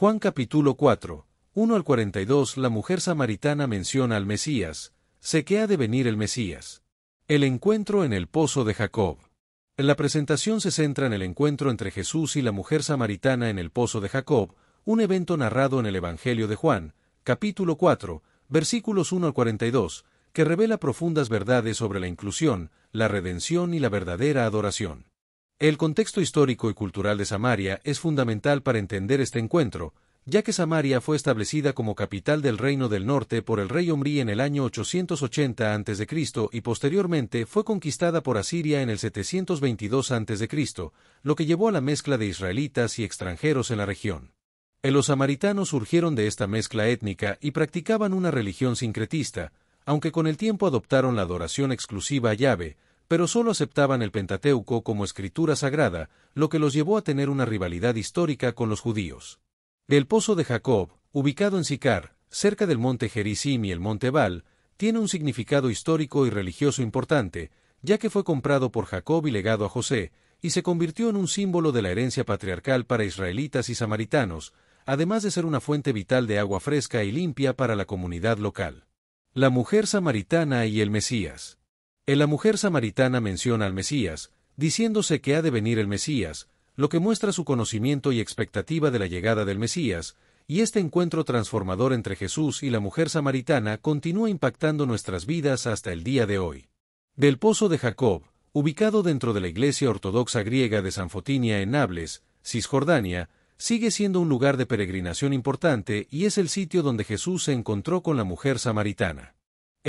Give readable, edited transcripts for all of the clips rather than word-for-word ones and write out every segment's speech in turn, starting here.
Juan capítulo 4, 1 al 42. La mujer samaritana menciona al Mesías. Sé que ha de venir el Mesías. El encuentro en el pozo de Jacob. La presentación se centra en el encuentro entre Jesús y la mujer samaritana en el pozo de Jacob, un evento narrado en el Evangelio de Juan, capítulo 4, versículos 1 al 42, que revela profundas verdades sobre la inclusión, la redención y la verdadera adoración. El contexto histórico y cultural de Samaria es fundamental para entender este encuentro, ya que Samaria fue establecida como capital del Reino del Norte por el rey Omrí en el año 880 a.C. y posteriormente fue conquistada por Asiria en el 722 a.C., lo que llevó a la mezcla de israelitas y extranjeros en la región. Los samaritanos surgieron de esta mezcla étnica y practicaban una religión sincretista, aunque con el tiempo adoptaron la adoración exclusiva a Yahvé, pero solo aceptaban el Pentateuco como escritura sagrada, lo que los llevó a tener una rivalidad histórica con los judíos. El pozo de Jacob, ubicado en Sicar, cerca del monte Gerizim y el monte Ebal, tiene un significado histórico y religioso importante, ya que fue comprado por Jacob y legado a José, y se convirtió en un símbolo de la herencia patriarcal para israelitas y samaritanos, además de ser una fuente vital de agua fresca y limpia para la comunidad local. La mujer samaritana y el Mesías. La mujer samaritana menciona al Mesías, diciéndose que ha de venir el Mesías, lo que muestra su conocimiento y expectativa de la llegada del Mesías, y este encuentro transformador entre Jesús y la mujer samaritana continúa impactando nuestras vidas hasta el día de hoy. Del pozo de Jacob, ubicado dentro de la Iglesia Ortodoxa griega de San Fotinia en Nablus, Cisjordania, sigue siendo un lugar de peregrinación importante y es el sitio donde Jesús se encontró con la mujer samaritana.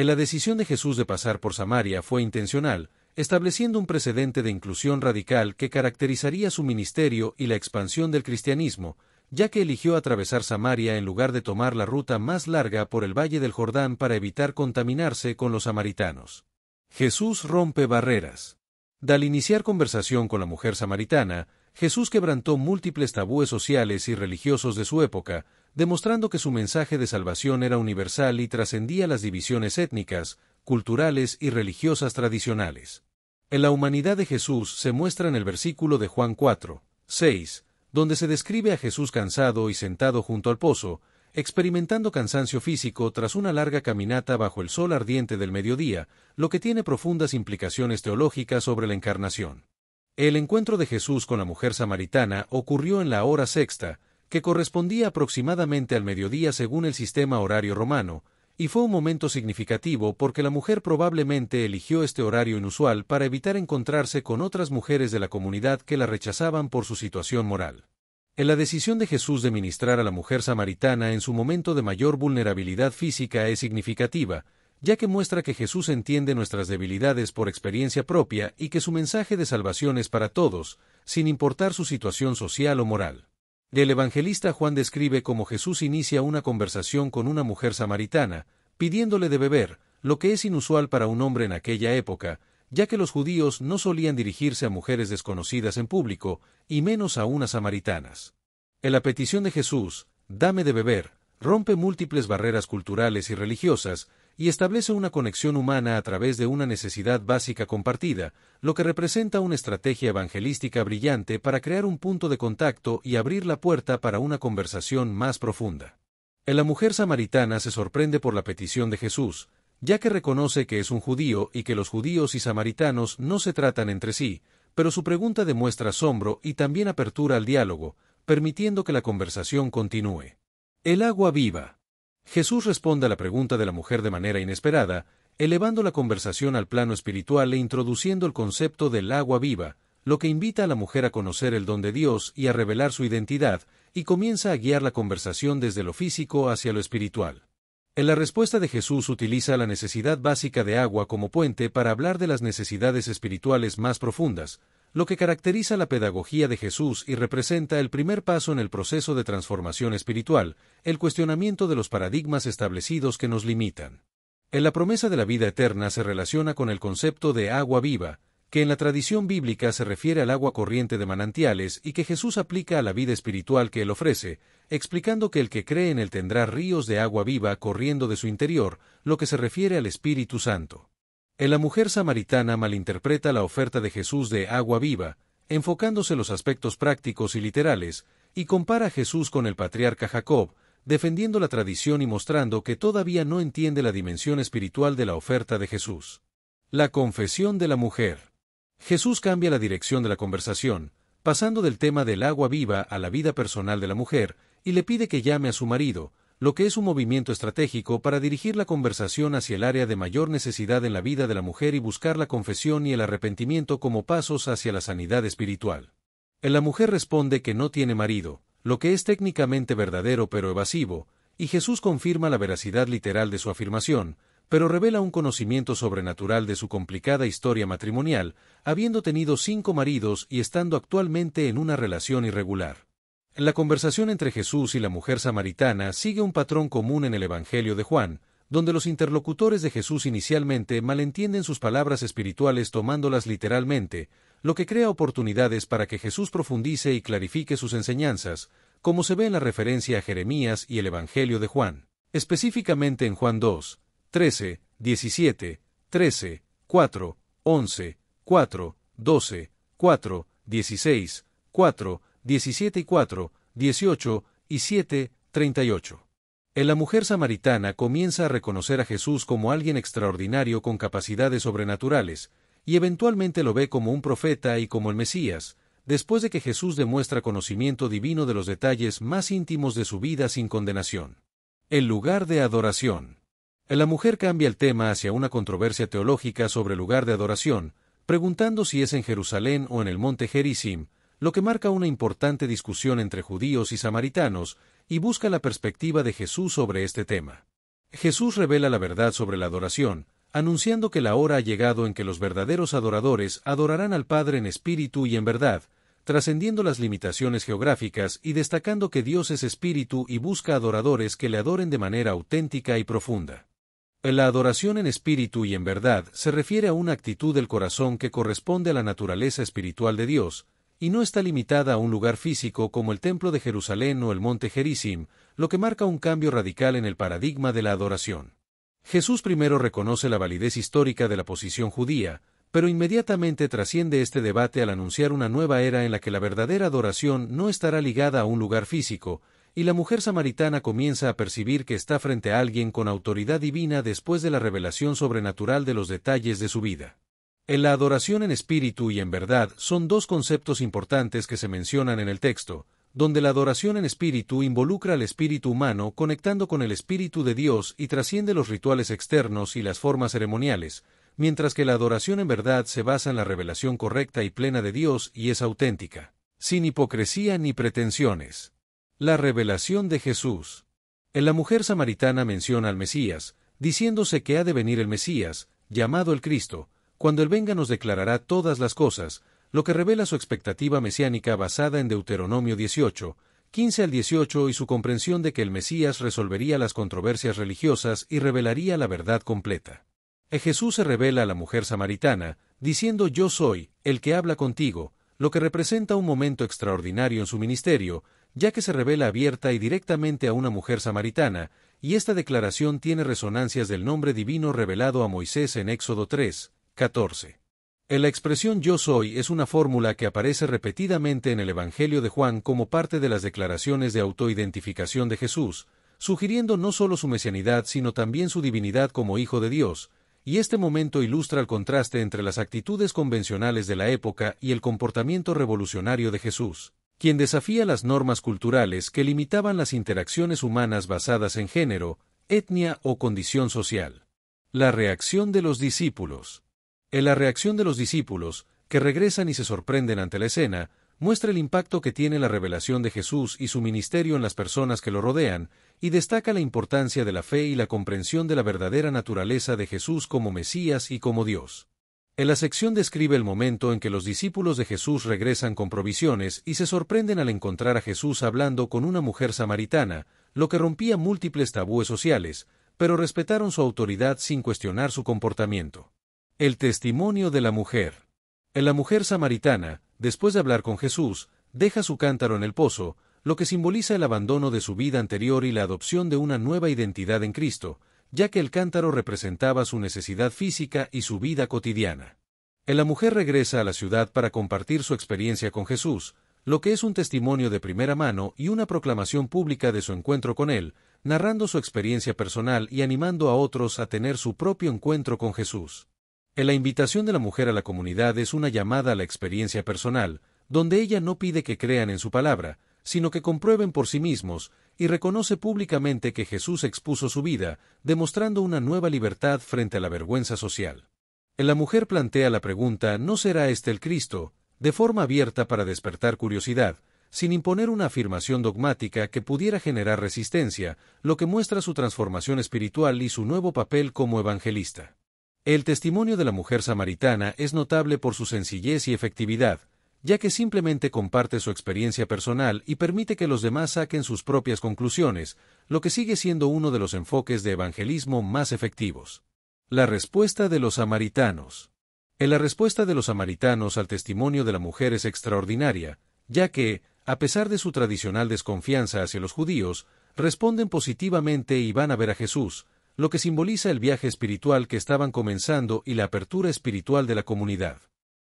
La decisión de Jesús de pasar por Samaria fue intencional, estableciendo un precedente de inclusión radical que caracterizaría su ministerio y la expansión del cristianismo, ya que eligió atravesar Samaria en lugar de tomar la ruta más larga por el Valle del Jordán para evitar contaminarse con los samaritanos. Jesús rompe barreras. Al iniciar conversación con la mujer samaritana, Jesús quebrantó múltiples tabúes sociales y religiosos de su época, demostrando que su mensaje de salvación era universal y trascendía las divisiones étnicas, culturales y religiosas tradicionales. En la humanidad de Jesús se muestra en el versículo de Juan 4, 6, donde se describe a Jesús cansado y sentado junto al pozo, experimentando cansancio físico tras una larga caminata bajo el sol ardiente del mediodía, lo que tiene profundas implicaciones teológicas sobre la encarnación. El encuentro de Jesús con la mujer samaritana ocurrió en la hora sexta, que correspondía aproximadamente al mediodía según el sistema horario romano, y fue un momento significativo porque la mujer probablemente eligió este horario inusual para evitar encontrarse con otras mujeres de la comunidad que la rechazaban por su situación moral. En la decisión de Jesús de ministrar a la mujer samaritana en su momento de mayor vulnerabilidad física es significativa, ya que muestra que Jesús entiende nuestras debilidades por experiencia propia y que su mensaje de salvación es para todos, sin importar su situación social o moral. El evangelista Juan describe cómo Jesús inicia una conversación con una mujer samaritana, pidiéndole de beber, lo que es inusual para un hombre en aquella época, ya que los judíos no solían dirigirse a mujeres desconocidas en público, y menos aún a samaritanas. En la petición de Jesús, dame de beber, rompe múltiples barreras culturales y religiosas, y establece una conexión humana a través de una necesidad básica compartida, lo que representa una estrategia evangelística brillante para crear un punto de contacto y abrir la puerta para una conversación más profunda. La mujer samaritana se sorprende por la petición de Jesús, ya que reconoce que es un judío y que los judíos y samaritanos no se tratan entre sí, pero su pregunta demuestra asombro y también apertura al diálogo, permitiendo que la conversación continúe. El agua viva. Jesús responde a la pregunta de la mujer de manera inesperada, elevando la conversación al plano espiritual e introduciendo el concepto del agua viva, lo que invita a la mujer a conocer el don de Dios y a revelar su identidad, y comienza a guiar la conversación desde lo físico hacia lo espiritual. En la respuesta de Jesús utiliza la necesidad básica de agua como puente para hablar de las necesidades espirituales más profundas, lo que caracteriza la pedagogía de Jesús y representa el primer paso en el proceso de transformación espiritual, el cuestionamiento de los paradigmas establecidos que nos limitan. En la promesa de la vida eterna se relaciona con el concepto de agua viva, que en la tradición bíblica se refiere al agua corriente de manantiales y que Jesús aplica a la vida espiritual que Él ofrece, explicando que el que cree en Él tendrá ríos de agua viva corriendo de su interior, lo que se refiere al Espíritu Santo. La mujer samaritana malinterpreta la oferta de Jesús de agua viva, enfocándose en los aspectos prácticos y literales, y compara a Jesús con el patriarca Jacob, defendiendo la tradición y mostrando que todavía no entiende la dimensión espiritual de la oferta de Jesús. La confesión de la mujer. Jesús cambia la dirección de la conversación, pasando del tema del agua viva a la vida personal de la mujer, y le pide que llame a su marido, lo que es un movimiento estratégico para dirigir la conversación hacia el área de mayor necesidad en la vida de la mujer y buscar la confesión y el arrepentimiento como pasos hacia la sanidad espiritual. La mujer responde que no tiene marido, lo que es técnicamente verdadero pero evasivo, y Jesús confirma la veracidad literal de su afirmación, pero revela un conocimiento sobrenatural de su complicada historia matrimonial, habiendo tenido 5 maridos y estando actualmente en una relación irregular. La conversación entre Jesús y la mujer samaritana sigue un patrón común en el Evangelio de Juan, donde los interlocutores de Jesús inicialmente malentienden sus palabras espirituales tomándolas literalmente, lo que crea oportunidades para que Jesús profundice y clarifique sus enseñanzas, como se ve en la referencia a Jeremías y el Evangelio de Juan, específicamente en Juan 2, 13, 17, 13, 4, 11, 4, 12, 4, 16, 4, 17 y 4, 18 y 7, 38. La mujer samaritana comienza a reconocer a Jesús como alguien extraordinario con capacidades sobrenaturales, y eventualmente lo ve como un profeta y como el Mesías, después de que Jesús demuestra conocimiento divino de los detalles más íntimos de su vida sin condenación. El lugar de adoración. La mujer cambia el tema hacia una controversia teológica sobre el lugar de adoración, preguntando si es en Jerusalén o en el monte Gerizim, lo que marca una importante discusión entre judíos y samaritanos, y busca la perspectiva de Jesús sobre este tema. Jesús revela la verdad sobre la adoración, anunciando que la hora ha llegado en que los verdaderos adoradores adorarán al Padre en espíritu y en verdad, trascendiendo las limitaciones geográficas y destacando que Dios es espíritu y busca adoradores que le adoren de manera auténtica y profunda. La adoración en espíritu y en verdad se refiere a una actitud del corazón que corresponde a la naturaleza espiritual de Dios, y no está limitada a un lugar físico como el Templo de Jerusalén o el Monte Gerizim, lo que marca un cambio radical en el paradigma de la adoración. Jesús primero reconoce la validez histórica de la posición judía, pero inmediatamente trasciende este debate al anunciar una nueva era en la que la verdadera adoración no estará ligada a un lugar físico, y la mujer samaritana comienza a percibir que está frente a alguien con autoridad divina después de la revelación sobrenatural de los detalles de su vida. La adoración en espíritu y en verdad son dos conceptos importantes que se mencionan en el texto, donde la adoración en espíritu involucra al espíritu humano conectando con el espíritu de Dios y trasciende los rituales externos y las formas ceremoniales, mientras que la adoración en verdad se basa en la revelación correcta y plena de Dios y es auténtica, sin hipocresía ni pretensiones. La revelación de Jesús. La mujer samaritana menciona al Mesías, diciéndose que ha de venir el Mesías, llamado el Cristo. Cuando Él venga nos declarará todas las cosas, lo que revela su expectativa mesiánica basada en Deuteronomio 18, 15 al 18 y su comprensión de que el Mesías resolvería las controversias religiosas y revelaría la verdad completa. Jesús se revela a la mujer samaritana, diciendo yo soy, el que habla contigo, lo que representa un momento extraordinario en su ministerio, ya que se revela abierta y directamente a una mujer samaritana, y esta declaración tiene resonancias del nombre divino revelado a Moisés en Éxodo 3, 14. La expresión yo soy es una fórmula que aparece repetidamente en el Evangelio de Juan como parte de las declaraciones de autoidentificación de Jesús, sugiriendo no solo su mesianidad sino también su divinidad como Hijo de Dios, y este momento ilustra el contraste entre las actitudes convencionales de la época y el comportamiento revolucionario de Jesús, quien desafía las normas culturales que limitaban las interacciones humanas basadas en género, etnia o condición social. La reacción de los discípulos. La reacción de los discípulos, que regresan y se sorprenden ante la escena, muestra el impacto que tiene la revelación de Jesús y su ministerio en las personas que lo rodean, y destaca la importancia de la fe y la comprensión de la verdadera naturaleza de Jesús como Mesías y como Dios. La sección describe el momento en que los discípulos de Jesús regresan con provisiones y se sorprenden al encontrar a Jesús hablando con una mujer samaritana, lo que rompía múltiples tabúes sociales, pero respetaron su autoridad sin cuestionar su comportamiento. El testimonio de la mujer. La mujer samaritana, después de hablar con Jesús, deja su cántaro en el pozo, lo que simboliza el abandono de su vida anterior y la adopción de una nueva identidad en Cristo, ya que el cántaro representaba su necesidad física y su vida cotidiana. La mujer regresa a la ciudad para compartir su experiencia con Jesús, lo que es un testimonio de primera mano y una proclamación pública de su encuentro con Él, narrando su experiencia personal y animando a otros a tener su propio encuentro con Jesús. La invitación de la mujer a la comunidad es una llamada a la experiencia personal, donde ella no pide que crean en su palabra, sino que comprueben por sí mismos, y reconoce públicamente que Jesús expuso su vida, demostrando una nueva libertad frente a la vergüenza social. La mujer plantea la pregunta ¿no será este el Cristo?, de forma abierta para despertar curiosidad, sin imponer una afirmación dogmática que pudiera generar resistencia, lo que muestra su transformación espiritual y su nuevo papel como evangelista. El testimonio de la mujer samaritana es notable por su sencillez y efectividad, ya que simplemente comparte su experiencia personal y permite que los demás saquen sus propias conclusiones, lo que sigue siendo uno de los enfoques de evangelismo más efectivos. La respuesta de los samaritanos. La respuesta de los samaritanos al testimonio de la mujer es extraordinaria, ya que, a pesar de su tradicional desconfianza hacia los judíos, responden positivamente y van a ver a Jesús, lo que simboliza el viaje espiritual que estaban comenzando y la apertura espiritual de la comunidad.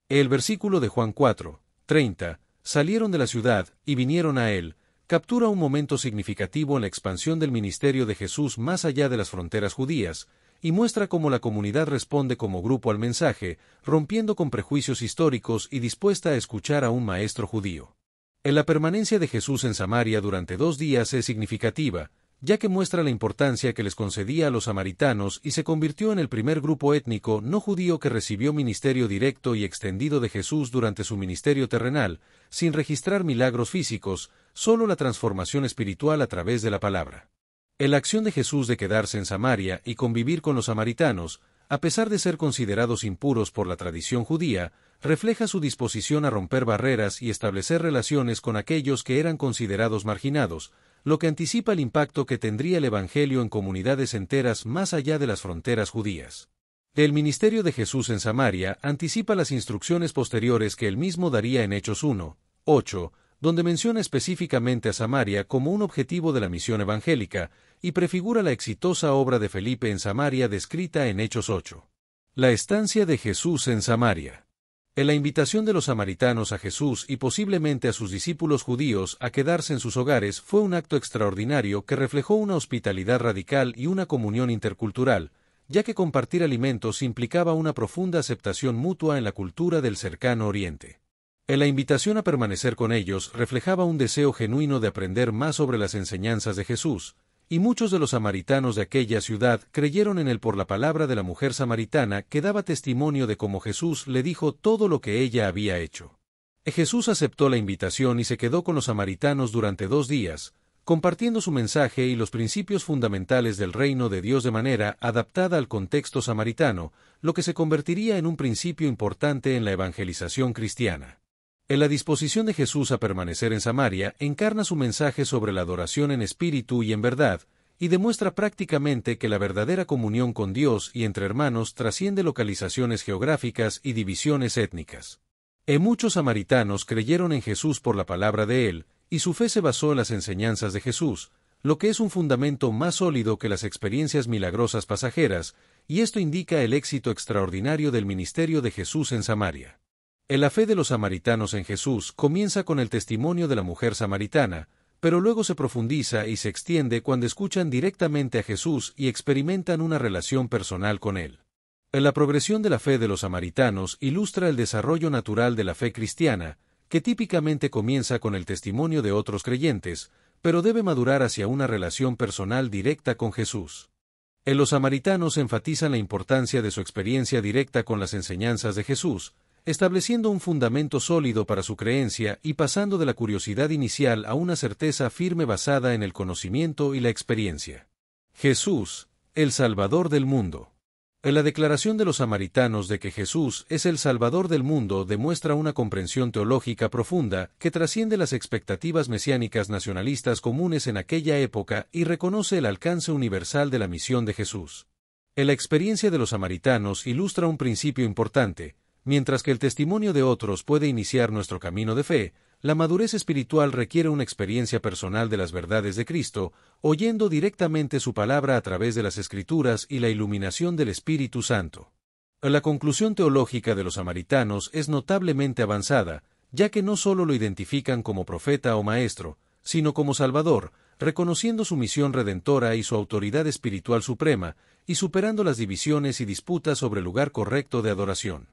El versículo de Juan 4:30, salieron de la ciudad y vinieron a él, captura un momento significativo en la expansión del ministerio de Jesús más allá de las fronteras judías, y muestra cómo la comunidad responde como grupo al mensaje, rompiendo con prejuicios históricos y dispuesta a escuchar a un maestro judío. La permanencia de Jesús en Samaria durante 2 días es significativa, ya que muestra la importancia que les concedía a los samaritanos y se convirtió en el primer grupo étnico no judío que recibió ministerio directo y extendido de Jesús durante su ministerio terrenal, sin registrar milagros físicos, solo la transformación espiritual a través de la palabra. La acción de Jesús de quedarse en Samaria y convivir con los samaritanos, a pesar de ser considerados impuros por la tradición judía, refleja su disposición a romper barreras y establecer relaciones con aquellos que eran considerados marginados, lo que anticipa el impacto que tendría el Evangelio en comunidades enteras más allá de las fronteras judías. El ministerio de Jesús en Samaria anticipa las instrucciones posteriores que él mismo daría en Hechos 1:8, donde menciona específicamente a Samaria como un objetivo de la misión evangélica, y prefigura la exitosa obra de Felipe en Samaria descrita en Hechos 8. La estancia de Jesús en Samaria. En la invitación de los samaritanos a Jesús y posiblemente a sus discípulos judíos a quedarse en sus hogares fue un acto extraordinario que reflejó una hospitalidad radical y una comunión intercultural, ya que compartir alimentos implicaba una profunda aceptación mutua en la cultura del cercano Oriente. La invitación a permanecer con ellos reflejaba un deseo genuino de aprender más sobre las enseñanzas de Jesús, y muchos de los samaritanos de aquella ciudad creyeron en él por la palabra de la mujer samaritana que daba testimonio de cómo Jesús le dijo todo lo que ella había hecho. Jesús aceptó la invitación y se quedó con los samaritanos durante 2 días, compartiendo su mensaje y los principios fundamentales del reino de Dios de manera adaptada al contexto samaritano, lo que se convertiría en un principio importante en la evangelización cristiana. La disposición de Jesús a permanecer en Samaria encarna su mensaje sobre la adoración en espíritu y en verdad, y demuestra prácticamente que la verdadera comunión con Dios y entre hermanos trasciende localizaciones geográficas y divisiones étnicas. Muchos samaritanos creyeron en Jesús por la palabra de él, y su fe se basó en las enseñanzas de Jesús, lo que es un fundamento más sólido que las experiencias milagrosas pasajeras, y esto indica el éxito extraordinario del ministerio de Jesús en Samaria. La fe de los samaritanos en Jesús comienza con el testimonio de la mujer samaritana, pero luego se profundiza y se extiende cuando escuchan directamente a Jesús y experimentan una relación personal con él. La progresión de la fe de los samaritanos ilustra el desarrollo natural de la fe cristiana, que típicamente comienza con el testimonio de otros creyentes, pero debe madurar hacia una relación personal directa con Jesús. Los samaritanos enfatizan la importancia de su experiencia directa con las enseñanzas de Jesús, estableciendo un fundamento sólido para su creencia y pasando de la curiosidad inicial a una certeza firme basada en el conocimiento y la experiencia. Jesús, el Salvador del mundo. La declaración de los samaritanos de que Jesús es el Salvador del mundo demuestra una comprensión teológica profunda que trasciende las expectativas mesiánicas nacionalistas comunes en aquella época y reconoce el alcance universal de la misión de Jesús. La experiencia de los samaritanos ilustra un principio importante. Mientras que el testimonio de otros puede iniciar nuestro camino de fe, la madurez espiritual requiere una experiencia personal de las verdades de Cristo, oyendo directamente su palabra a través de las Escrituras y la iluminación del Espíritu Santo. La conclusión teológica de los samaritanos es notablemente avanzada, ya que no solo lo identifican como profeta o maestro, sino como Salvador, reconociendo su misión redentora y su autoridad espiritual suprema, y superando las divisiones y disputas sobre el lugar correcto de adoración.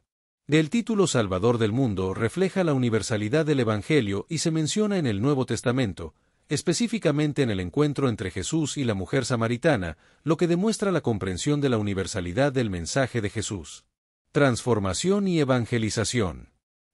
El título Salvador del mundo refleja la universalidad del Evangelio y se menciona en el Nuevo Testamento, específicamente en el encuentro entre Jesús y la mujer samaritana, lo que demuestra la comprensión de la universalidad del mensaje de Jesús. Transformación y evangelización.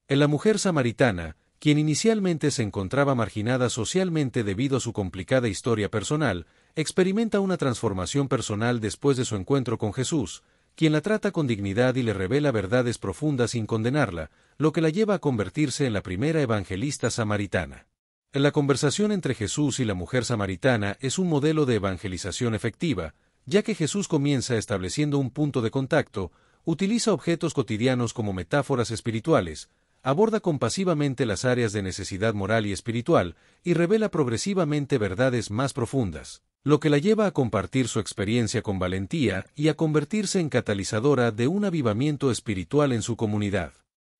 En la mujer samaritana, quien inicialmente se encontraba marginada socialmente debido a su complicada historia personal, experimenta una transformación personal después de su encuentro con Jesús, quien la trata con dignidad y le revela verdades profundas sin condenarla, lo que la lleva a convertirse en la primera evangelista samaritana. La conversación entre Jesús y la mujer samaritana es un modelo de evangelización efectiva, ya que Jesús comienza estableciendo un punto de contacto, utiliza objetos cotidianos como metáforas espirituales, aborda compasivamente las áreas de necesidad moral y espiritual, y revela progresivamente verdades más profundas, lo que la lleva a compartir su experiencia con valentía y a convertirse en catalizadora de un avivamiento espiritual en su comunidad.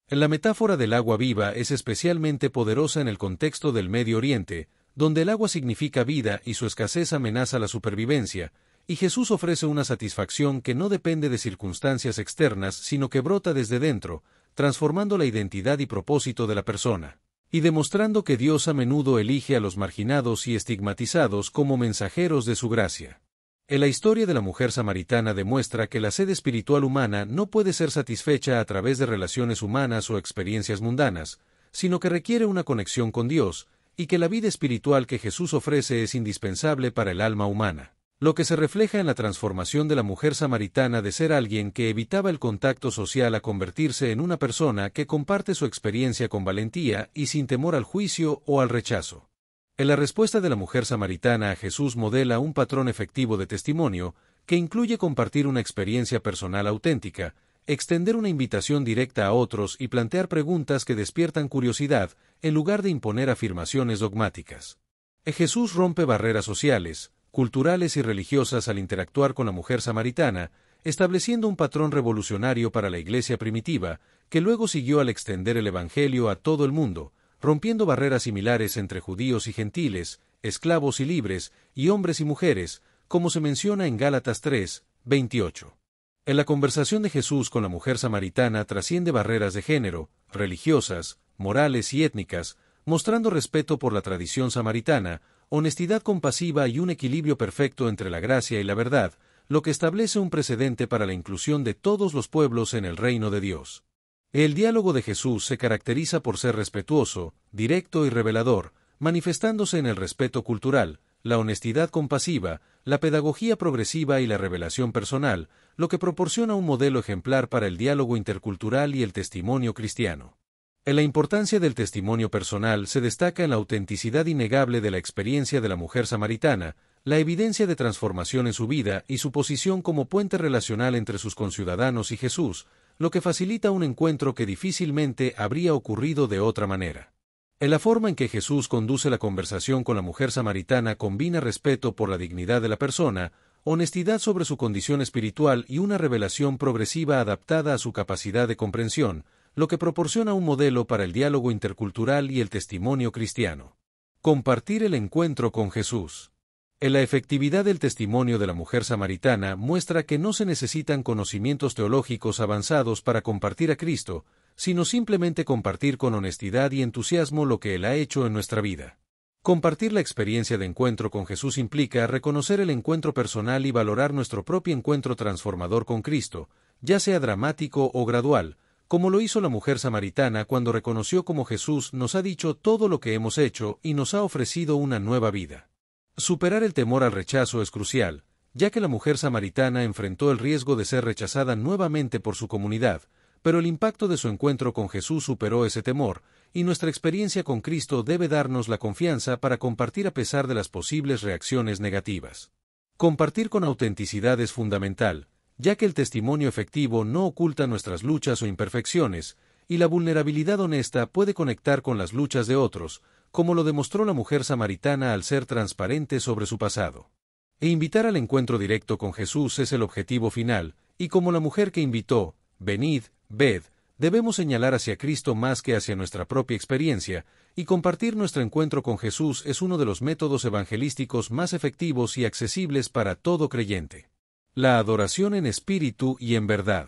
La metáfora del agua viva es especialmente poderosa en el contexto del Medio Oriente, donde el agua significa vida y su escasez amenaza la supervivencia, y Jesús ofrece una satisfacción que no depende de circunstancias externas, sino que brota desde dentro, transformando la identidad y propósito de la persona, y demostrando que Dios a menudo elige a los marginados y estigmatizados como mensajeros de su gracia. En la historia de la mujer samaritana demuestra que la sed espiritual humana no puede ser satisfecha a través de relaciones humanas o experiencias mundanas, sino que requiere una conexión con Dios, y que la vida espiritual que Jesús ofrece es indispensable para el alma humana, lo que se refleja en la transformación de la mujer samaritana de ser alguien que evitaba el contacto social a convertirse en una persona que comparte su experiencia con valentía y sin temor al juicio o al rechazo. En la respuesta de la mujer samaritana a Jesús modela un patrón efectivo de testimonio que incluye compartir una experiencia personal auténtica, extender una invitación directa a otros y plantear preguntas que despiertan curiosidad en lugar de imponer afirmaciones dogmáticas. Jesús rompe barreras sociales, culturales y religiosas al interactuar con la mujer samaritana, estableciendo un patrón revolucionario para la Iglesia primitiva, que luego siguió al extender el Evangelio a todo el mundo, rompiendo barreras similares entre judíos y gentiles, esclavos y libres, y hombres y mujeres, como se menciona en Gálatas 3, 28. En la conversación de Jesús con la mujer samaritana trasciende barreras de género, religiosas, morales y étnicas, mostrando respeto por la tradición samaritana, honestidad compasiva y un equilibrio perfecto entre la gracia y la verdad, lo que establece un precedente para la inclusión de todos los pueblos en el reino de Dios. El diálogo de Jesús se caracteriza por ser respetuoso, directo y revelador, manifestándose en el respeto cultural, la honestidad compasiva, la pedagogía progresiva y la revelación personal, lo que proporciona un modelo ejemplar para el diálogo intercultural y el testimonio cristiano. En la importancia del testimonio personal se destaca en la autenticidad innegable de la experiencia de la mujer samaritana, la evidencia de transformación en su vida y su posición como puente relacional entre sus conciudadanos y Jesús, lo que facilita un encuentro que difícilmente habría ocurrido de otra manera. En la forma en que Jesús conduce la conversación con la mujer samaritana combina respeto por la dignidad de la persona, honestidad sobre su condición espiritual y una revelación progresiva adaptada a su capacidad de comprensión, lo que proporciona un modelo para el diálogo intercultural y el testimonio cristiano. Compartir el encuentro con Jesús. En la efectividad del testimonio de la mujer samaritana muestra que no se necesitan conocimientos teológicos avanzados para compartir a Cristo, sino simplemente compartir con honestidad y entusiasmo lo que Él ha hecho en nuestra vida. Compartir la experiencia de encuentro con Jesús implica reconocer el encuentro personal y valorar nuestro propio encuentro transformador con Cristo, ya sea dramático o gradual, como lo hizo la mujer samaritana cuando reconoció cómo Jesús nos ha dicho todo lo que hemos hecho y nos ha ofrecido una nueva vida. Superar el temor al rechazo es crucial, ya que la mujer samaritana enfrentó el riesgo de ser rechazada nuevamente por su comunidad, pero el impacto de su encuentro con Jesús superó ese temor, y nuestra experiencia con Cristo debe darnos la confianza para compartir a pesar de las posibles reacciones negativas. Compartir con autenticidad es fundamental, ya que el testimonio efectivo no oculta nuestras luchas o imperfecciones, y la vulnerabilidad honesta puede conectar con las luchas de otros, como lo demostró la mujer samaritana al ser transparente sobre su pasado. Invitar al encuentro directo con Jesús es el objetivo final, y como la mujer que invitó, venid, ved, Debemos señalar hacia Cristo más que hacia nuestra propia experiencia, y compartir nuestro encuentro con Jesús es uno de los métodos evangelísticos más efectivos y accesibles para todo creyente. La adoración en espíritu y en verdad.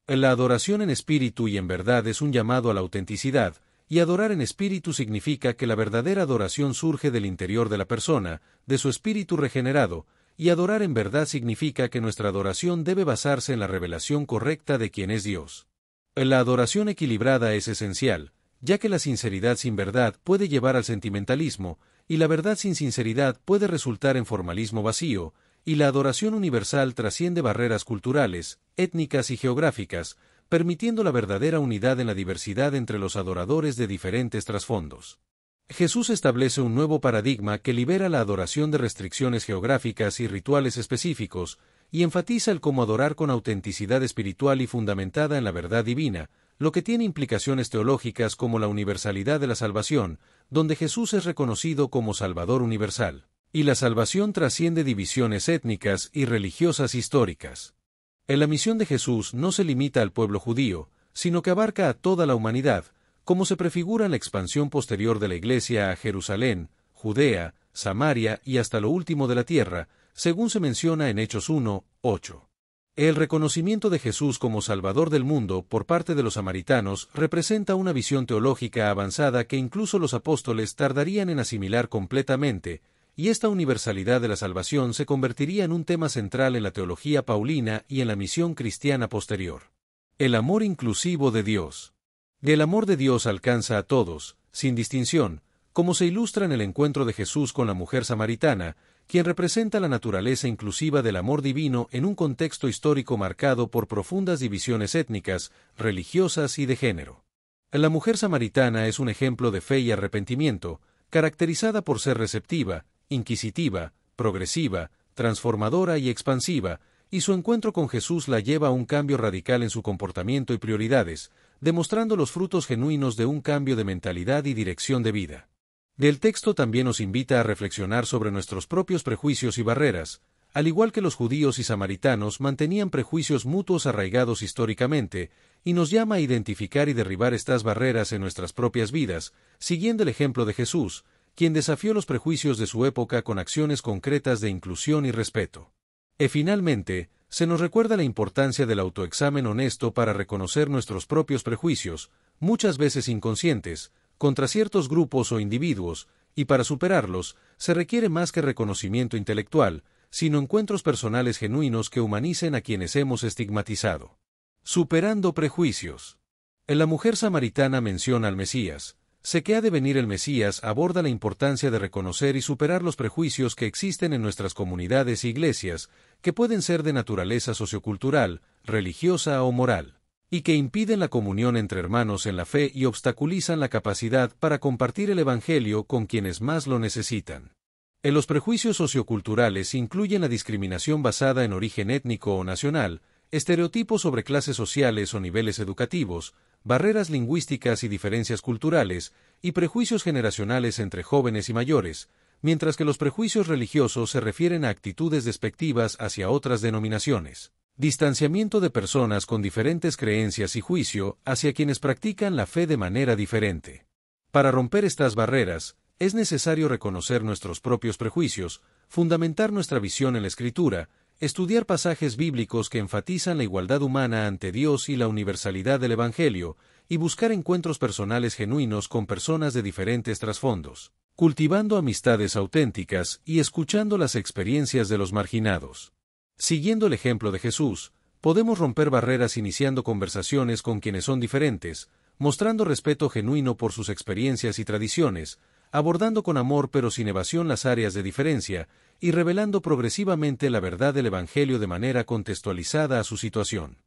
La adoración en espíritu y en verdad es un llamado a la autenticidad, y adorar en espíritu significa que la verdadera adoración surge del interior de la persona, de su espíritu regenerado, y adorar en verdad significa que nuestra adoración debe basarse en la revelación correcta de quién es Dios. La adoración equilibrada es esencial, ya que la sinceridad sin verdad puede llevar al sentimentalismo, y la verdad sin sinceridad puede resultar en formalismo vacío, y la adoración universal trasciende barreras culturales, étnicas y geográficas, permitiendo la verdadera unidad en la diversidad entre los adoradores de diferentes trasfondos. Jesús establece un nuevo paradigma que libera la adoración de restricciones geográficas y rituales específicos, y enfatiza el cómo adorar con autenticidad espiritual y fundamentada en la verdad divina, lo que tiene implicaciones teológicas como la universalidad de la salvación, donde Jesús es reconocido como Salvador universal, y la salvación trasciende divisiones étnicas y religiosas históricas. La misión de Jesús no se limita al pueblo judío, sino que abarca a toda la humanidad, como se prefigura en la expansión posterior de la Iglesia a Jerusalén, Judea, Samaria y hasta lo último de la tierra, según se menciona en Hechos 1:8. El reconocimiento de Jesús como Salvador del mundo por parte de los samaritanos representa una visión teológica avanzada que incluso los apóstoles tardarían en asimilar completamente, y esta universalidad de la salvación se convertiría en un tema central en la teología paulina y en la misión cristiana posterior. El amor inclusivo de Dios. El amor de Dios alcanza a todos, sin distinción, como se ilustra en el encuentro de Jesús con la mujer samaritana, quien representa la naturaleza inclusiva del amor divino en un contexto histórico marcado por profundas divisiones étnicas, religiosas y de género. La mujer samaritana es un ejemplo de fe y arrepentimiento, caracterizada por ser receptiva, inquisitiva, progresiva, transformadora y expansiva, y su encuentro con Jesús la lleva a un cambio radical en su comportamiento y prioridades, demostrando los frutos genuinos de un cambio de mentalidad y dirección de vida. El texto también nos invita a reflexionar sobre nuestros propios prejuicios y barreras. Al igual que los judíos y samaritanos mantenían prejuicios mutuos arraigados históricamente, y nos llama a identificar y derribar estas barreras en nuestras propias vidas, siguiendo el ejemplo de Jesús, quien desafió los prejuicios de su época con acciones concretas de inclusión y respeto. Finalmente, se nos recuerda la importancia del autoexamen honesto para reconocer nuestros propios prejuicios, muchas veces inconscientes, contra ciertos grupos o individuos, y para superarlos, se requiere más que reconocimiento intelectual, sino encuentros personales genuinos que humanicen a quienes hemos estigmatizado. Superando prejuicios. En la mujer samaritana menciona al Mesías. Sé que ha de venir el Mesías aborda la importancia de reconocer y superar los prejuicios que existen en nuestras comunidades e iglesias, que pueden ser de naturaleza sociocultural, religiosa o moral, y que impiden la comunión entre hermanos en la fe y obstaculizan la capacidad para compartir el Evangelio con quienes más lo necesitan. Los prejuicios socioculturales incluyen la discriminación basada en origen étnico o nacional, estereotipos sobre clases sociales o niveles educativos, barreras lingüísticas y diferencias culturales, y prejuicios generacionales entre jóvenes y mayores, mientras que los prejuicios religiosos se refieren a actitudes despectivas hacia otras denominaciones. Distanciamiento de personas con diferentes creencias y juicio hacia quienes practican la fe de manera diferente. Para romper estas barreras, es necesario reconocer nuestros propios prejuicios, fundamentar nuestra visión en la Escritura, estudiar pasajes bíblicos que enfatizan la igualdad humana ante Dios y la universalidad del Evangelio, y buscar encuentros personales genuinos con personas de diferentes trasfondos, cultivando amistades auténticas y escuchando las experiencias de los marginados. Siguiendo el ejemplo de Jesús, podemos romper barreras iniciando conversaciones con quienes son diferentes, mostrando respeto genuino por sus experiencias y tradiciones, abordando con amor pero sin evasión las áreas de diferencia, y revelando progresivamente la verdad del Evangelio de manera contextualizada a su situación.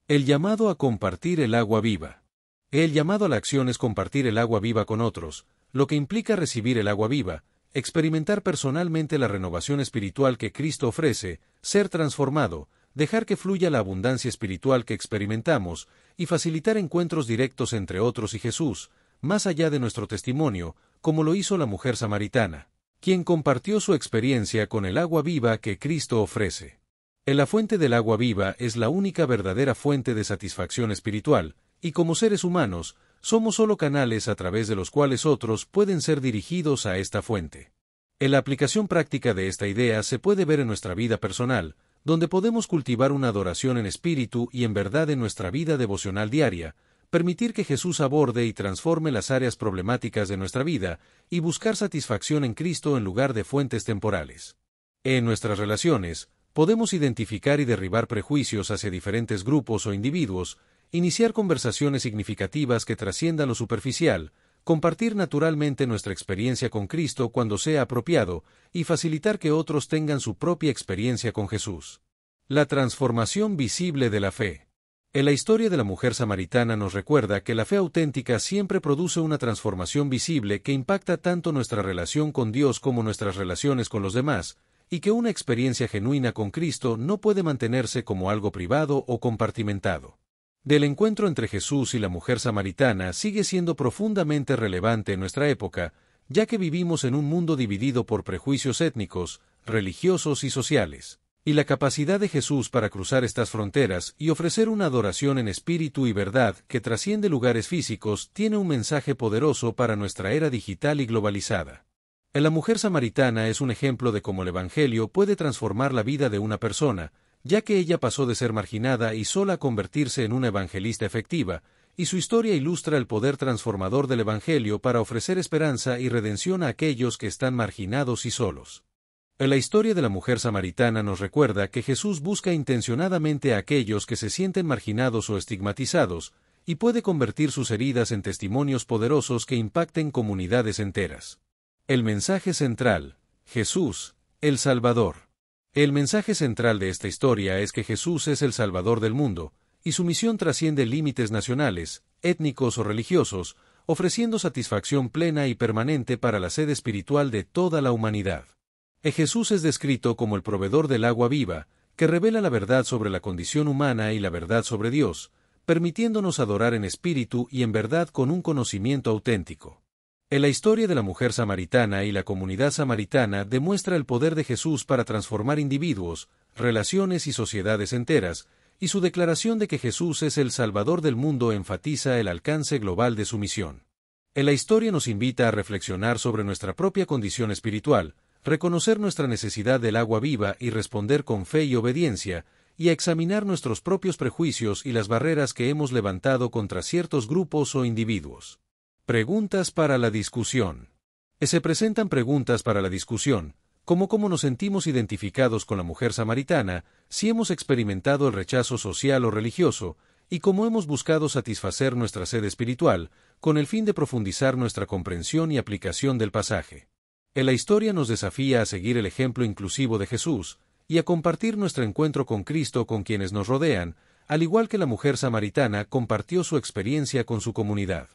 El llamado a compartir el agua viva. El llamado a la acción es compartir el agua viva con otros, lo que implica recibir el agua viva, experimentar personalmente la renovación espiritual que Cristo ofrece, ser transformado, dejar que fluya la abundancia espiritual que experimentamos, y facilitar encuentros directos entre otros y Jesús, más allá de nuestro testimonio, como lo hizo la mujer samaritana, quien compartió su experiencia con el agua viva que Cristo ofrece. La fuente del agua viva es la única verdadera fuente de satisfacción espiritual, y como seres humanos, somos solo canales a través de los cuales otros pueden ser dirigidos a esta fuente. En la aplicación práctica de esta idea se puede ver en nuestra vida personal, donde podemos cultivar una adoración en espíritu y en verdad en nuestra vida devocional diaria, permitir que Jesús aborde y transforme las áreas problemáticas de nuestra vida y buscar satisfacción en Cristo en lugar de fuentes temporales. En nuestras relaciones, podemos identificar y derribar prejuicios hacia diferentes grupos o individuos, iniciar conversaciones significativas que trasciendan lo superficial, compartir naturalmente nuestra experiencia con Cristo cuando sea apropiado y facilitar que otros tengan su propia experiencia con Jesús. La transformación visible de la fe. En la historia de la mujer samaritana nos recuerda que la fe auténtica siempre produce una transformación visible que impacta tanto nuestra relación con Dios como nuestras relaciones con los demás, y que una experiencia genuina con Cristo no puede mantenerse como algo privado o compartimentado. Del encuentro entre Jesús y la mujer samaritana sigue siendo profundamente relevante en nuestra época, ya que vivimos en un mundo dividido por prejuicios étnicos, religiosos y sociales. Y la capacidad de Jesús para cruzar estas fronteras y ofrecer una adoración en espíritu y verdad que trasciende lugares físicos tiene un mensaje poderoso para nuestra era digital y globalizada. La mujer samaritana es un ejemplo de cómo el Evangelio puede transformar la vida de una persona, ya que ella pasó de ser marginada y sola a convertirse en una evangelista efectiva, y su historia ilustra el poder transformador del Evangelio para ofrecer esperanza y redención a aquellos que están marginados y solos. La historia de la mujer samaritana nos recuerda que Jesús busca intencionadamente a aquellos que se sienten marginados o estigmatizados, y puede convertir sus heridas en testimonios poderosos que impacten comunidades enteras. El mensaje central: Jesús, el Salvador. El mensaje central de esta historia es que Jesús es el Salvador del mundo, y su misión trasciende límites nacionales, étnicos o religiosos, ofreciendo satisfacción plena y permanente para la sed espiritual de toda la humanidad. Jesús es descrito como el proveedor del agua viva, que revela la verdad sobre la condición humana y la verdad sobre Dios, permitiéndonos adorar en espíritu y en verdad con un conocimiento auténtico. En la historia de la mujer samaritana y la comunidad samaritana demuestra el poder de Jesús para transformar individuos, relaciones y sociedades enteras, y su declaración de que Jesús es el Salvador del mundo enfatiza el alcance global de su misión. En la historia nos invita a reflexionar sobre nuestra propia condición espiritual, reconocer nuestra necesidad del agua viva y responder con fe y obediencia, y a examinar nuestros propios prejuicios y las barreras que hemos levantado contra ciertos grupos o individuos. Preguntas para la discusión. Se presentan preguntas para la discusión, como cómo nos sentimos identificados con la mujer samaritana, si hemos experimentado el rechazo social o religioso, y cómo hemos buscado satisfacer nuestra sed espiritual, con el fin de profundizar nuestra comprensión y aplicación del pasaje. En la historia nos desafía a seguir el ejemplo inclusivo de Jesús, y a compartir nuestro encuentro con Cristo con quienes nos rodean, al igual que la mujer samaritana compartió su experiencia con su comunidad.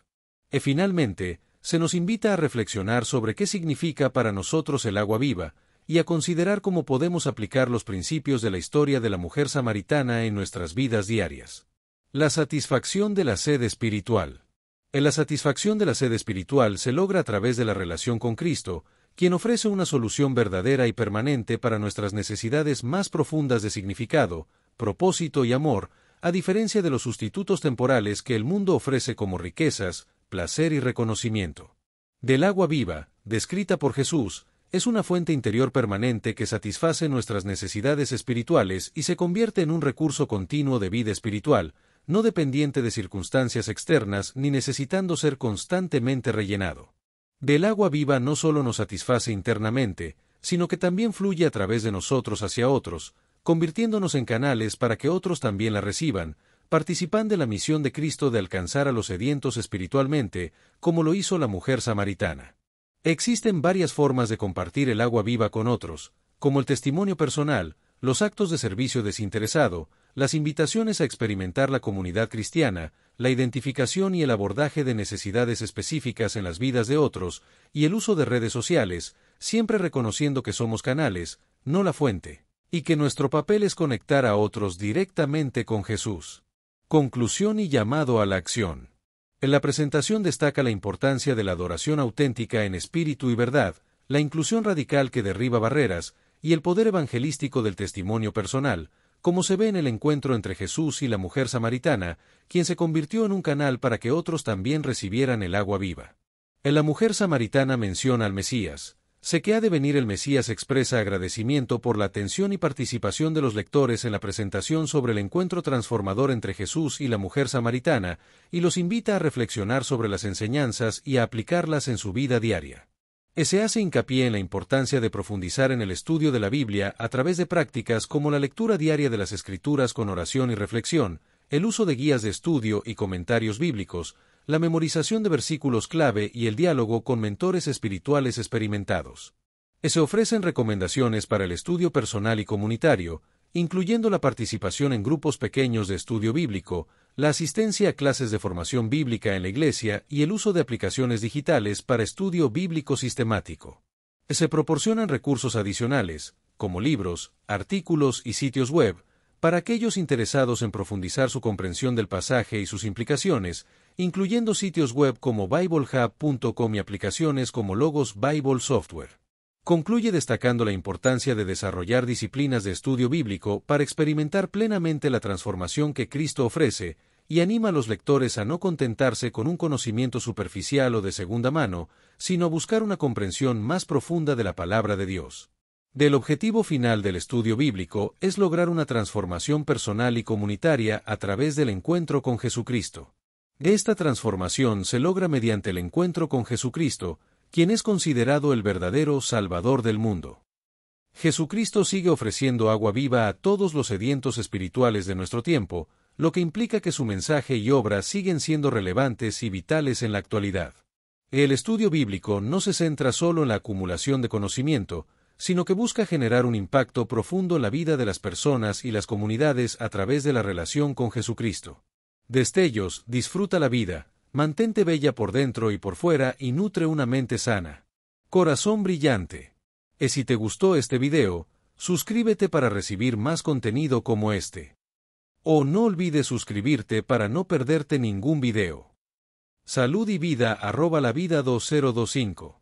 Finalmente, se nos invita a reflexionar sobre qué significa para nosotros el agua viva, y a considerar cómo podemos aplicar los principios de la historia de la mujer samaritana en nuestras vidas diarias. La satisfacción de la sed espiritual. La satisfacción de la sed espiritual se logra a través de la relación con Cristo, quien ofrece una solución verdadera y permanente para nuestras necesidades más profundas de significado, propósito y amor, a diferencia de los sustitutos temporales que el mundo ofrece como riquezas, placer y reconocimiento. Del agua viva, descrita por Jesús, es una fuente interior permanente que satisface nuestras necesidades espirituales y se convierte en un recurso continuo de vida espiritual, no dependiente de circunstancias externas ni necesitando ser constantemente rellenado. Del agua viva no solo nos satisface internamente, sino que también fluye a través de nosotros hacia otros, convirtiéndonos en canales para que otros también la reciban, participan de la misión de Cristo de alcanzar a los sedientos espiritualmente, como lo hizo la mujer samaritana. Existen varias formas de compartir el agua viva con otros, como el testimonio personal, los actos de servicio desinteresado, las invitaciones a experimentar la comunidad cristiana, la identificación y el abordaje de necesidades específicas en las vidas de otros, y el uso de redes sociales, siempre reconociendo que somos canales, no la fuente, y que nuestro papel es conectar a otros directamente con Jesús. Conclusión y llamado a la acción. En la presentación destaca la importancia de la adoración auténtica en espíritu y verdad, la inclusión radical que derriba barreras, y el poder evangelístico del testimonio personal, como se ve en el encuentro entre Jesús y la mujer samaritana, quien se convirtió en un canal para que otros también recibieran el agua viva. En la mujer samaritana menciona al Mesías. Sé que ha de venir el Mesías expresa agradecimiento por la atención y participación de los lectores en la presentación sobre el encuentro transformador entre Jesús y la mujer samaritana, y los invita a reflexionar sobre las enseñanzas y a aplicarlas en su vida diaria. Se hace hincapié en la importancia de profundizar en el estudio de la Biblia a través de prácticas como la lectura diaria de las Escrituras con oración y reflexión, el uso de guías de estudio y comentarios bíblicos, la memorización de versículos clave y el diálogo con mentores espirituales experimentados. Se ofrecen recomendaciones para el estudio personal y comunitario, incluyendo la participación en grupos pequeños de estudio bíblico, la asistencia a clases de formación bíblica en la iglesia y el uso de aplicaciones digitales para estudio bíblico sistemático. Se proporcionan recursos adicionales, como libros, artículos y sitios web, para aquellos interesados en profundizar su comprensión del pasaje y sus implicaciones, incluyendo sitios web como BibleHub.com y aplicaciones como Logos Bible Software. Concluye destacando la importancia de desarrollar disciplinas de estudio bíblico para experimentar plenamente la transformación que Cristo ofrece, y anima a los lectores a no contentarse con un conocimiento superficial o de segunda mano, sino a buscar una comprensión más profunda de la palabra de Dios. El objetivo final del estudio bíblico es lograr una transformación personal y comunitaria a través del encuentro con Jesucristo. Esta transformación se logra mediante el encuentro con Jesucristo, quien es considerado el verdadero Salvador del mundo. Jesucristo sigue ofreciendo agua viva a todos los sedientos espirituales de nuestro tiempo, lo que implica que su mensaje y obra siguen siendo relevantes y vitales en la actualidad. El estudio bíblico no se centra solo en la acumulación de conocimiento, sino que busca generar un impacto profundo en la vida de las personas y las comunidades a través de la relación con Jesucristo. Destellos, disfruta la vida, mantente bella por dentro y por fuera y nutre una mente sana. Corazón brillante. Si te gustó este video, suscríbete para recibir más contenido como este. O no olvides suscribirte para no perderte ningún video. Salud y vida @lavida 2025.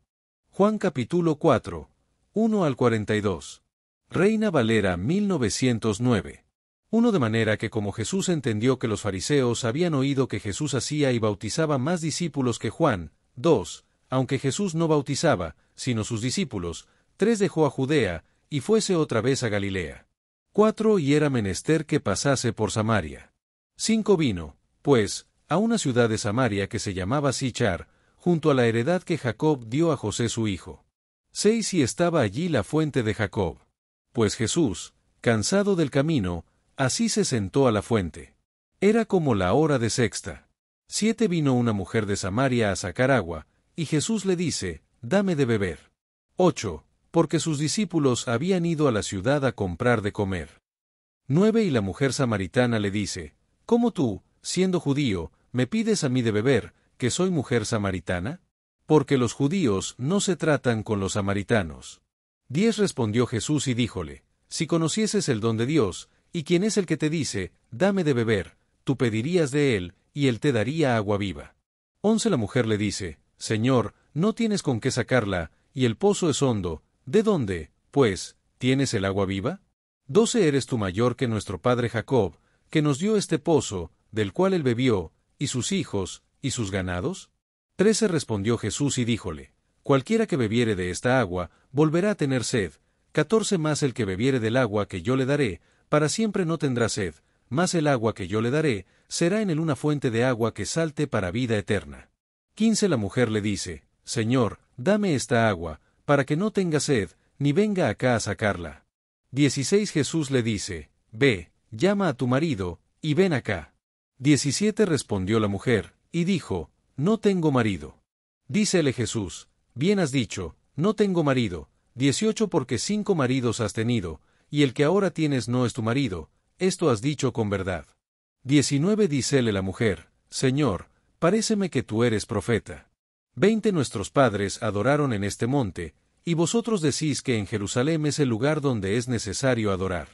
Juan capítulo 4, 1 al 42. Reina Valera 1909. De manera que como Jesús entendió que los fariseos habían oído que Jesús hacía y bautizaba más discípulos que Juan, 2, aunque Jesús no bautizaba, sino sus discípulos, 3 dejó a Judea, y fuese otra vez a Galilea. 4 y era menester que pasase por Samaria. 5 vino, pues, a una ciudad de Samaria que se llamaba Sichar, junto a la heredad que Jacob dio a José su hijo. 6 y estaba allí la fuente de Jacob. Pues Jesús, cansado del camino, así se sentó a la fuente. Era como la hora de sexta. 7 vino una mujer de Samaria a sacar agua, y Jesús le dice, dame de beber. 8, porque sus discípulos habían ido a la ciudad a comprar de comer. 9 y la mujer samaritana le dice, ¿cómo tú, siendo judío, me pides a mí de beber, que soy mujer samaritana? Porque los judíos no se tratan con los samaritanos. 10 respondió Jesús y díjole, si conocieses el don de Dios, y quién es el que te dice, dame de beber, tú pedirías de él, y él te daría agua viva. 11 la mujer le dice, Señor, no tienes con qué sacarla, y el pozo es hondo, ¿de dónde, pues, tienes el agua viva? 12 eres tú mayor que nuestro padre Jacob, que nos dio este pozo, del cual él bebió, y sus hijos, y sus ganados. 13 respondió Jesús y díjole, cualquiera que bebiere de esta agua, volverá a tener sed. 14 más el que bebiere del agua que yo le daré, para siempre no tendrá sed, mas el agua que yo le daré, será en él una fuente de agua que salte para vida eterna. 15 la mujer le dice, Señor, dame esta agua, para que no tenga sed, ni venga acá a sacarla. 16 Jesús le dice, ve, llama a tu marido, y ven acá. 17 respondió la mujer, y dijo, no tengo marido. Dícele Jesús, bien has dicho, no tengo marido. 18 porque 5 maridos has tenido, y el que ahora tienes no es tu marido, esto has dicho con verdad. 19 dícele la mujer, Señor, paréceme que tú eres profeta. 20 nuestros padres adoraron en este monte, y vosotros decís que en Jerusalén es el lugar donde es necesario adorar.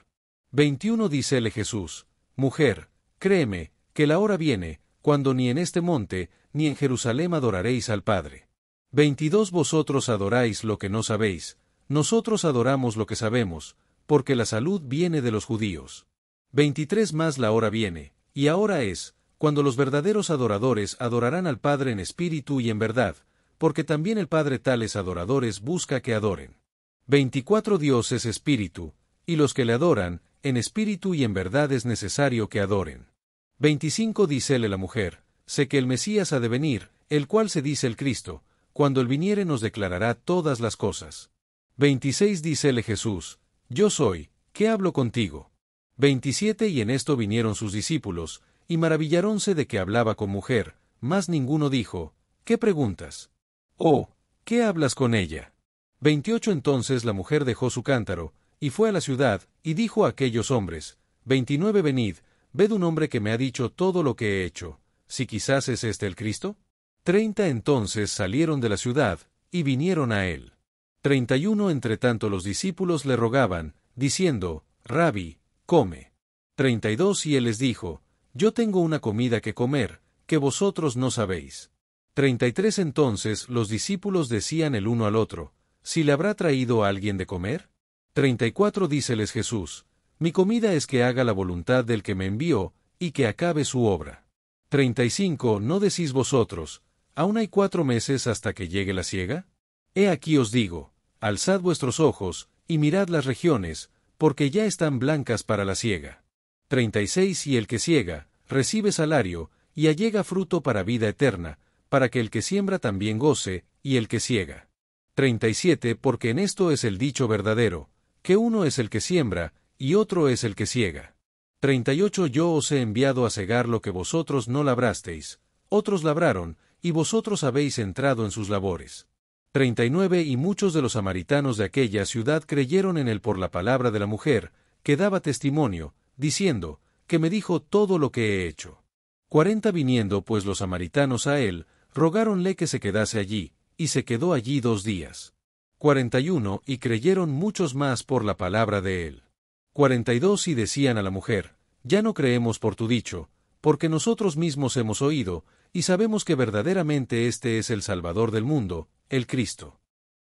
21 dícele Jesús, mujer, créeme, que la hora viene, cuando ni en este monte, ni en Jerusalén adoraréis al Padre. 22 vosotros adoráis lo que no sabéis, nosotros adoramos lo que sabemos, porque la salud viene de los judíos. 23 Más la hora viene, y ahora es, cuando los verdaderos adoradores adorarán al Padre en espíritu y en verdad, porque también el Padre tales adoradores busca que adoren. 24 Dios es espíritu, y los que le adoran, en espíritu y en verdad es necesario que adoren. 25 Dícele la mujer, sé que el Mesías ha de venir, el cual se dice el Cristo, cuando él viniere nos declarará todas las cosas. 26 Dícele Jesús, yo soy, ¿qué hablo contigo? 27 Y en esto vinieron sus discípulos, y maravillaronse de que hablaba con mujer, mas ninguno dijo, ¿qué preguntas? Oh, ¿qué hablas con ella? 28 Entonces la mujer dejó su cántaro, y fue a la ciudad, y dijo a aquellos hombres, 29 Venid, ved un hombre que me ha dicho todo lo que he hecho, si quizás es este el Cristo. 30 Entonces salieron de la ciudad, y vinieron a él. 31 Entretanto los discípulos le rogaban, diciendo, Rabí, come. 32 Y él les dijo, yo tengo una comida que comer, que vosotros no sabéis. 33 Entonces los discípulos decían el uno al otro, ¿si le habrá traído a alguien de comer? 34 Díceles Jesús, mi comida es que haga la voluntad del que me envió, y que acabe su obra. 35 ¿No decís vosotros, aún hay 4 meses hasta que llegue la siega? He aquí os digo, alzad vuestros ojos, y mirad las regiones, porque ya están blancas para la siega. 36 Y el que siega, recibe salario, y allega fruto para vida eterna, para que el que siembra también goce, y el que siega. 37 Porque en esto es el dicho verdadero, que uno es el que siembra, y otro es el que siega. 38 Yo os he enviado a segar lo que vosotros no labrasteis, otros labraron, y vosotros habéis entrado en sus labores. 39 Y muchos de los samaritanos de aquella ciudad creyeron en él por la palabra de la mujer, que daba testimonio, diciendo, que me dijo todo lo que he hecho. 40 Viniendo pues los samaritanos a él, rogáronle que se quedase allí, y se quedó allí 2 días. 41 Y creyeron muchos más por la palabra de él. 42 Y decían a la mujer, ya no creemos por tu dicho, porque nosotros mismos hemos oído, y sabemos que verdaderamente este es el Salvador del mundo, el Cristo.